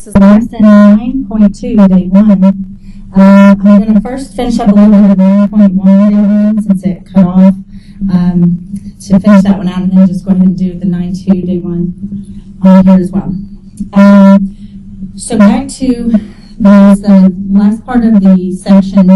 This is lesson 9.2, day 1. I'm going to first finish up a little bit of 9.1, day 1, since it cut off. To finish that one out, and then just go ahead and do the 9.2, day 1 here as well. So back to the last part of the section,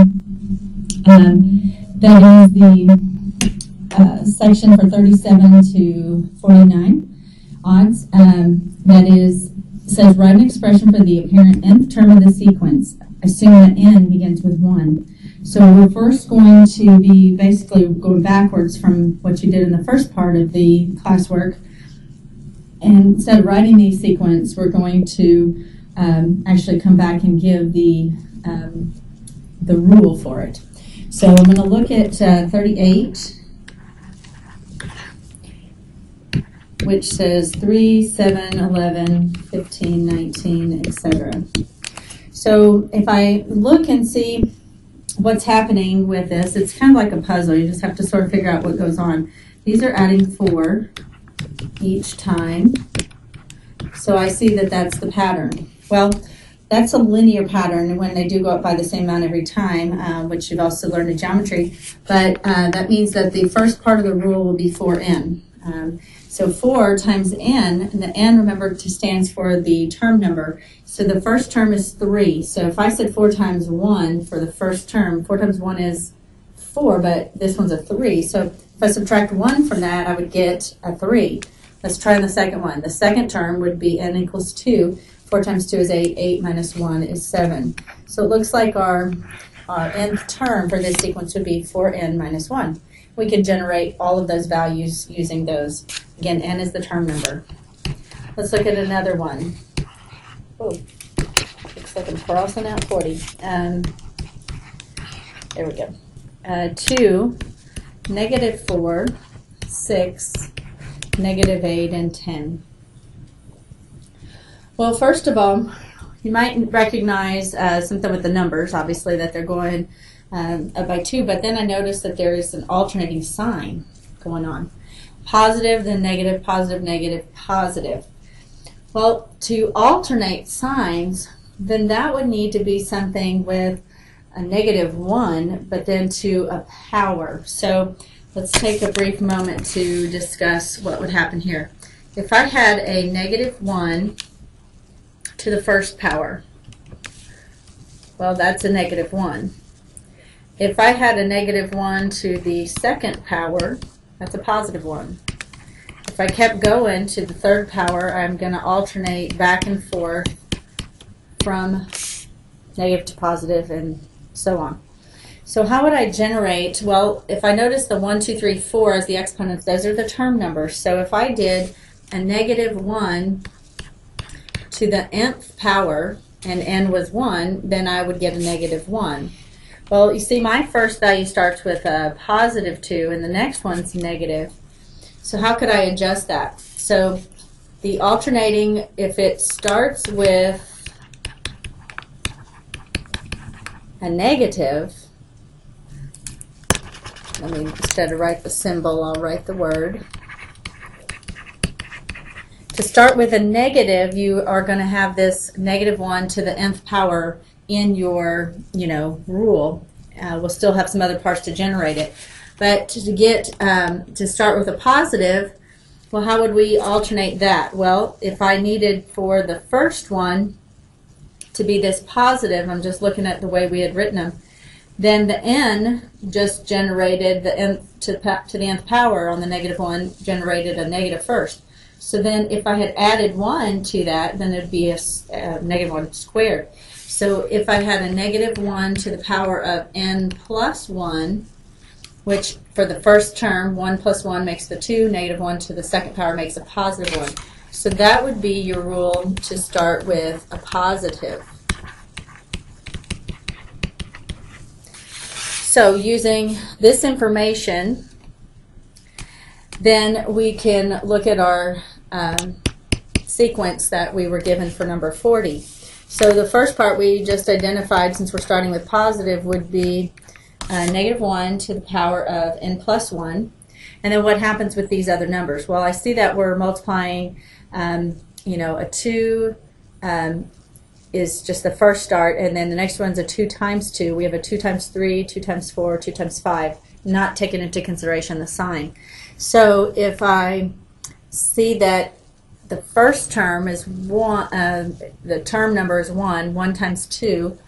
that is the section for 37 to 49 odds. That is, says write an expression for the apparent nth term of the sequence. Assume that n begins with 1. So we're first going to be basically going backwards from what you did in the first part of the classwork. And instead of writing the sequence, we're going to actually come back and give the rule for it. So I'm going to look at 38, which says 3, 7, 11, 15, 19, etc. So if I look and see what's happening with this, it's kind of like a puzzle. You just have to sort of figure out what goes on. These are adding 4 each time. So I see that that's the pattern. Well, that's a linear pattern when they do go up by the same amount every time, which you've also learned in geometry. But that means that the first part of the rule will be 4n. So 4 times n, and the n, remember, stands for the term number. So the first term is 3. So if I said 4 times 1 for the first term, 4 times 1 is 4, but this one's a 3. So if I subtract 1 from that, I would get a 3. Let's try the second one. The second term would be n equals 2. 4 times 2 is 8. 8 minus 1 is 7. So it looks like our nth term for this sequence would be 4n minus 1. We could generate all of those values using those. Again, n is the term number. Let's look at another one. Oh, looks like I'm crossing out 40. There we go. 2, negative 4, 6, negative 8, and 10. Well, first of all, you might recognize something with the numbers, obviously, that they're going up by 2, but then I noticed that there is an alternating sign going on. Positive, then negative, positive, negative, positive. Well, to alternate signs, then that would need to be something with a negative 1, but then to a power. So let's take a brief moment to discuss what would happen here. If I had a negative 1 to the first power, well, that's a negative 1. If I had a negative 1 to the second power, that's a positive 1. If I kept going to the third power, I'm going to alternate back and forth from negative to positive and so on. So how would I generate? Well, if I notice the 1, 2, 3, 4 as the exponents, those are the term numbers. So if I did a negative 1 to the nth power and n was 1, then I would get a negative 1. Well, you see, my first value starts with a positive 2, and the next one's negative. So how could I adjust that? So the alternating, if it starts with a negative, let me, instead of write the symbol, I'll write the word. To start with a negative, you are going to have this negative 1 to the nth power in your, rule. We'll still have some other parts to generate it. But to get to start with a positive, well, how would we alternate that? Well, if I needed for the first one to be this positive, I'm just looking at the way we had written them, then the n just generated the nth to the nth power on the negative 1 generated a negative first. So then if I had added 1 to that, then it would be a negative 1 squared. So if I had a negative 1 to the power of n plus 1, which for the first term, 1 plus 1 makes the 2, negative 1 to the second power makes a positive 1. So that would be your rule to start with a positive. So using this information, then we can look at our sequence that we were given for number 40. So the first part we just identified, since we're starting with positive, would be negative 1 to the power of n plus 1. And then what happens with these other numbers? Well, I see that we're multiplying, a 2 is just the first start, and then the next one's a 2 times 2. We have a 2 times 3, 2 times 4, 2 times 5, not taking into consideration the sign. So if I see that the first term is 1, the term number is 1, 1 times 2,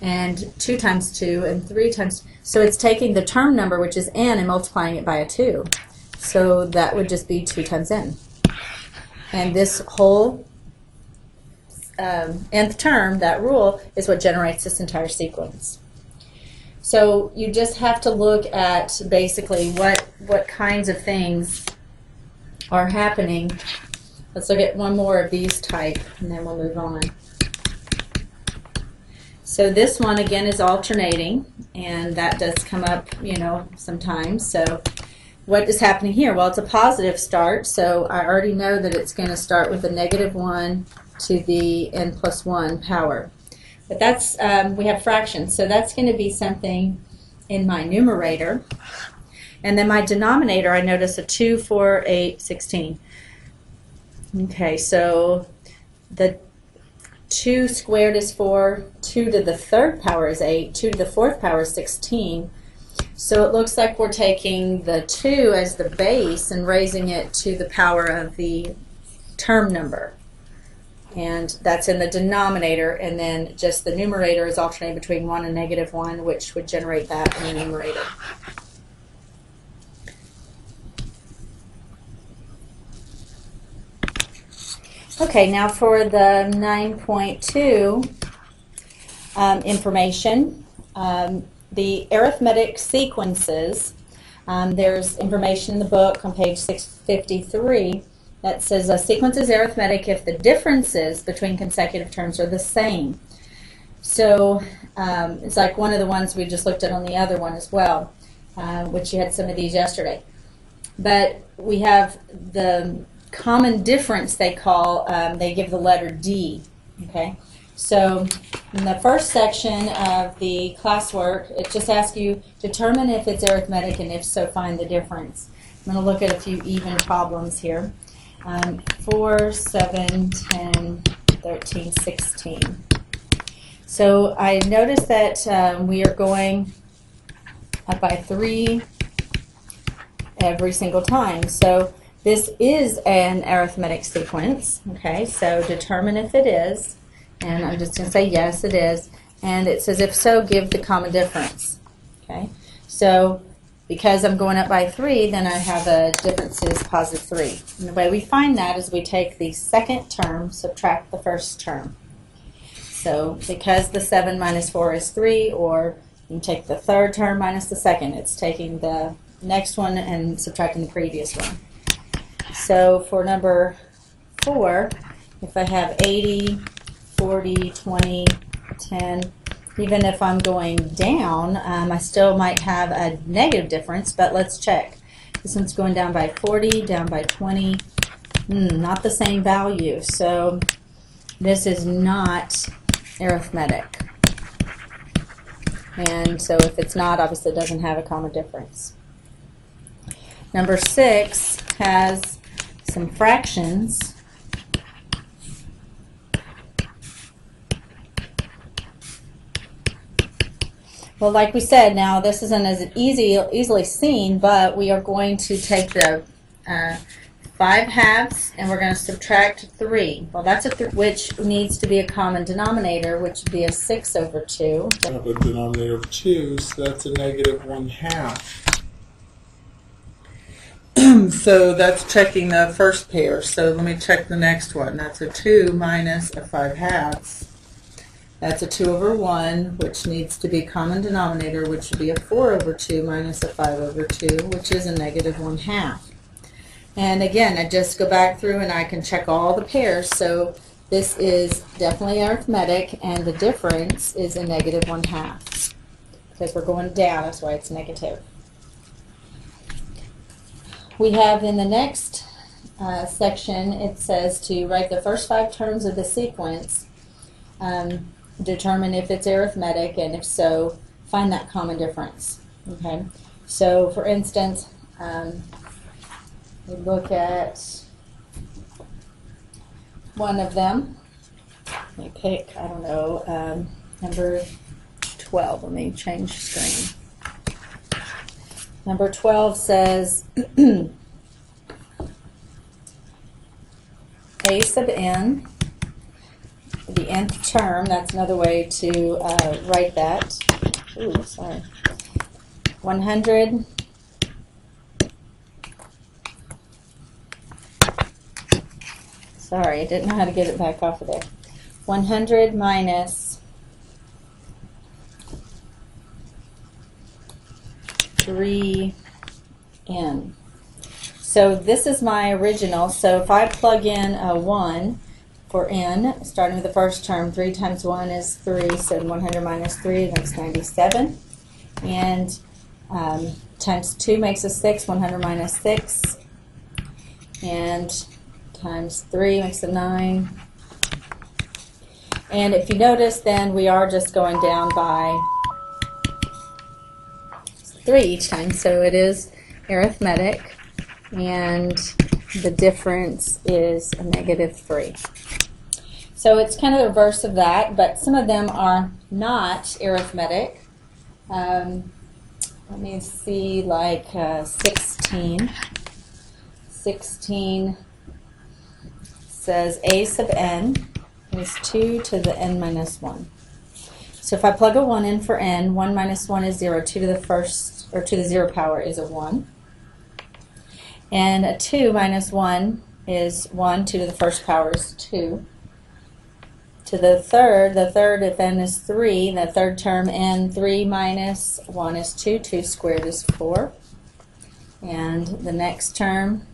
and 2 times 2, and 3 times, so it's taking the term number, which is n, and multiplying it by a 2. So that would just be 2 times n. And this whole nth term, that rule, is what generates this entire sequence. So you just have to look at basically what kinds of things are happening. Let's look at one more of these type, and then we'll move on. So this one again is alternating, and that does come up, you know, sometimes. So what is happening here? Well, it's a positive start, so I already know that it's going to start with a -1 to the n plus 1 power. But that's, we have fractions, so that's going to be something in my numerator. And then my denominator, I notice a 2, 4, 8, 16. Okay, so the 2 squared is 4, 2 to the 3rd power is 8, 2 to the 4th power is 16. So it looks like we're taking the 2 as the base and raising it to the power of the term number. And that's in the denominator, and then just the numerator is alternating between 1 and -1, which would generate that in the numerator. Okay, now for the 9.2 information, the arithmetic sequences, there's information in the book on page 653 that says a sequence is arithmetic if the differences between consecutive terms are the same. So it's like one of the ones we just looked at on the other one as well, which you had some of these yesterday. But we have the common difference they call, they give the letter D. Okay, so in the first section of the classwork, it just asks you determine if it's arithmetic, and if so, find the difference. I'm going to look at a few even problems here. 4, 7, 10, 13, 16. So I noticed that we are going up by 3 every single time. So this is an arithmetic sequence. Okay, so determine if it is. And I'm just going to say yes, it is. And it says if so, give the common difference. Okay, so because I'm going up by 3, then I have a difference is +3. And the way we find that is we take the second term, subtract the first term. So because the 7 minus 4 is 3, or you can take the third term minus the second. It's taking the next one and subtracting the previous one. So for number 4, if I have 80, 40, 20, 10, even if I'm going down, I still might have a negative difference, but let's check. This one's going down by 40, down by 20, not the same value. So this is not arithmetic. And so if it's not, obviously it doesn't have a common difference. Number 6 has some fractions. Well, like we said, now this isn't as easily seen, but we are going to take the 5/2 and we're going to subtract 3. Well, that's which needs to be a common denominator, which would be a 6/2. I have a denominator of 2, so that's a -1/2. So that's checking the first pair. So let me check the next one. That's a 2 minus a 5/2. That's a 2/1, which needs to be common denominator, which would be a 4/2 minus a 5/2, which is a -1/2. And again, I just go back through and I can check all the pairs. So this is definitely arithmetic, and the difference is a -1/2. Because we're going down, that's why it's negative. We have in the next section, it says to write the first 5 terms of the sequence, determine if it's arithmetic, and if so, find that common difference. Okay, so for instance, we look at one of them. let me pick, I don't know, number 12. Let me change screen. Number 12 says a sub n, the nth term. That's another way to write that. Ooh, sorry. 100 sorry, I didn't know how to get it back off of there. 100 minus 3n. So this is my original. So if I plug in a 1 for n, starting with the first term, 3 times 1 is 3, so 100 minus 3 makes 97. And times 2 makes a 6, 100 minus 6. And times 3 makes a 9. And if you notice, then we are just going down by 3 each time, so it is arithmetic, and the difference is a negative 3. So it's kind of the reverse of that, but some of them are not arithmetic. Let me see, like 16. 16 says a sub n is 2 to the n minus 1. So if I plug a 1 in for n, 1 minus 1 is 0, 2 to the first, or to the 0 power is a 1. And a 2 minus 1 is 1, 2 to the first power is 2. To the third if n is 3, the third term n, 3 minus 1 is 2, 2 squared is 4. And the next term,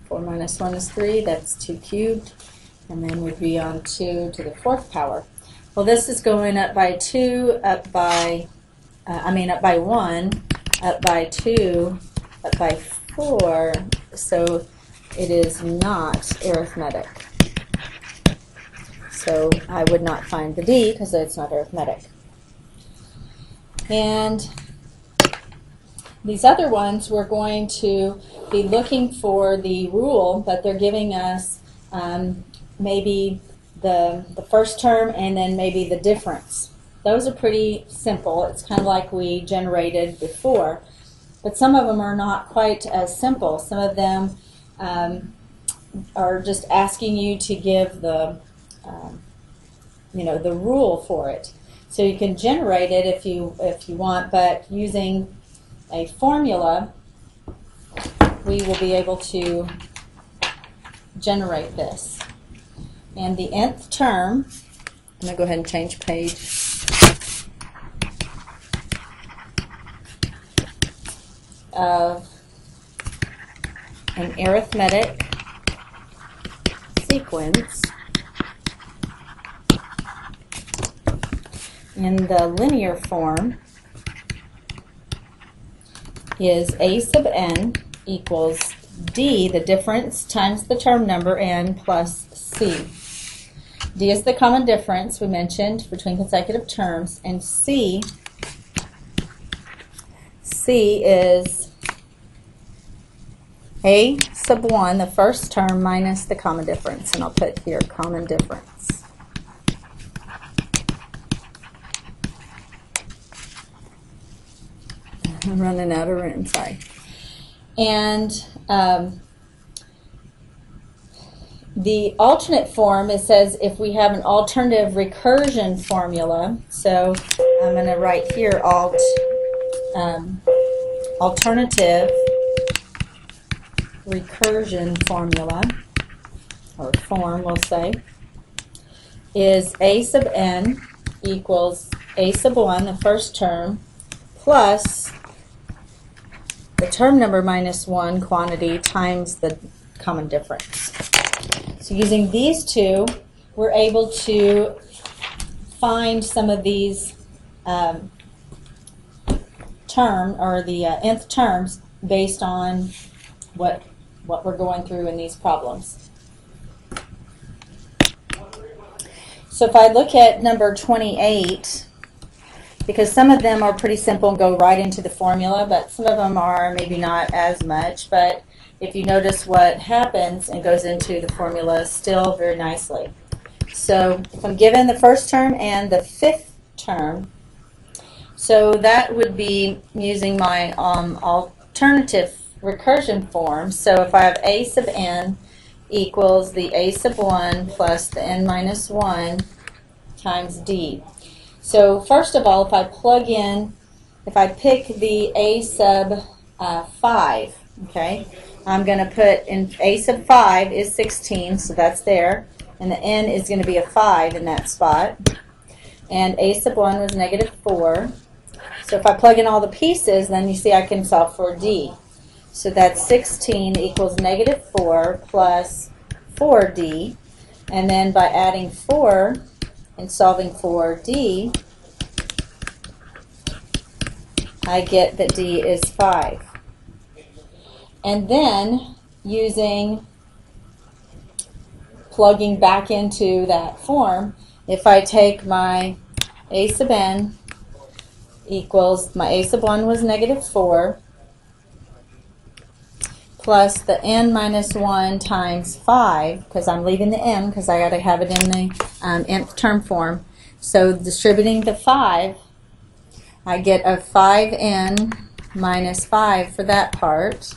4 minus 1 is 3, that's 2 cubed. And then we'd be on 2 to the fourth power. Well, this is going up by 2, up by 1, up by 2, up by 4, so it is not arithmetic. So I would not find the D because it's not arithmetic. And these other ones, we're going to be looking for the rule, but they're giving us maybe the first term and then maybe the difference. Those are pretty simple. It's kind of like we generated before. But some of them are not quite as simple. Some of them are just asking you to give the the rule for it. So you can generate it if you want, but using a formula, we will be able to generate this. And the nth term, I'm going to go ahead and change page. Of an arithmetic sequence in the linear form is a sub n equals d, the difference, times the term number n plus c. D is the common difference we mentioned between consecutive terms, and C is a sub 1, the first term, minus the common difference, and I'll put here common difference. I'm running out of room, sorry. And the alternate form, it says if we have an alternative recursion formula, so I'm going to write here alternative recursion formula, or form we'll say, is a sub n equals a sub 1, the first term, plus the term number minus 1 quantity times the common difference. So using these two, we're able to find some of these nth terms based on what we're going through in these problems. So if I look at number 28, because some of them are pretty simple and go right into the formula, but some of them are maybe not as much, but if you notice what happens and goes into the formula still very nicely. So if I'm given the first term and the fifth term, so that would be using my alternative recursion form. So if I have a sub n equals the a sub 1 plus the n minus 1 times d. So first of all, if I plug in, if I pick the a sub 5, okay, I'm going to put in a sub 5 is 16, so that's there, and the n is going to be a 5 in that spot, and a sub 1 was negative 4. So if I plug in all the pieces, then you see I can solve for d. So that's 16 equals negative 4 plus 4d, and then by adding 4 and solving for d, I get that d is 5. And then plugging back into that form, if I take my a sub n equals, my a sub 1 was negative 4, plus the n minus 1 times 5, because I'm leaving the m because I got to have it in the nth term form. So distributing the 5, I get a 5n minus 5 for that part,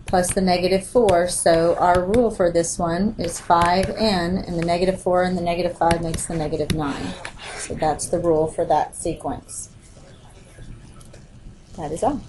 plus the negative 4. So our rule for this one is 5n, and the negative 4 and the negative 5 makes the negative 9. So that's the rule for that sequence. That is all.